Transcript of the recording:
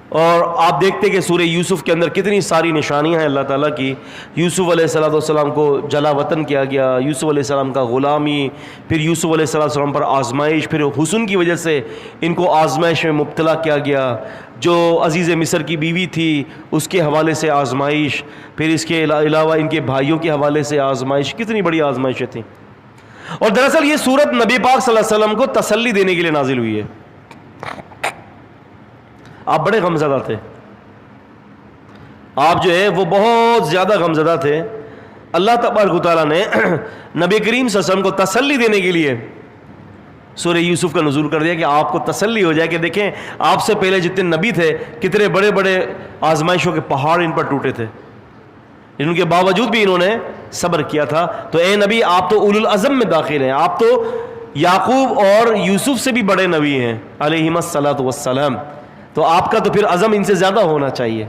اور آپ دیکھتے کہ سورہ یوسف کے اندر کتنی ساری نشانیاں ہیں اللہ تعالیٰ کی. یوسف علیہ السلام کو جلا وطن کیا گیا, یوسف علیہ السلام کا غلامی, پھر یوسف علیہ السلام پر آزمائش, پھر حسن کی وجہ سے ان کو آزمائش میں مبتلا کیا گیا. جو عزیز مصر کی بیوی تھی اس کے حوالے سے آزمائش, پھر اس کے علاوہ ان کے بھائیوں کے حوالے سے آزمائش, کتنی بڑی آزمائشیں تھیں. اور دراصل یہ سورت نبی پاک صلی اللہ علیہ وسلم کو تسلی دینے کے لیے نازل ہوئی ہے. آپ بڑے غمزدہ تھے, آپ جو ہے وہ بہت زیادہ غمزدہ تھے. اللہ تبارک و تعالیٰ نے نبی کریم صلی اللہ علیہ وسلم کو تسلی دینے کے لیے سورہ یوسف کا نزول کر دیا کہ آپ کو تسلی ہو جائے کہ دیکھیں آپ سے پہلے جتنے نبی تھے کتنے بڑے بڑے آزمائشوں کے پہاڑ ان پر ٹوٹے تھے, ان کے باوجود بھی انہوں نے صبر کیا تھا. تو اے نبی آپ تو اولو العزم میں داخل ہیں, آپ تو یعقوب اور یوسف سے بھی بڑے نبی ہیں علیہم الصلاۃ والسلام, تو آپ کا تو پھر عزم ان سے زیادہ ہونا چاہیے.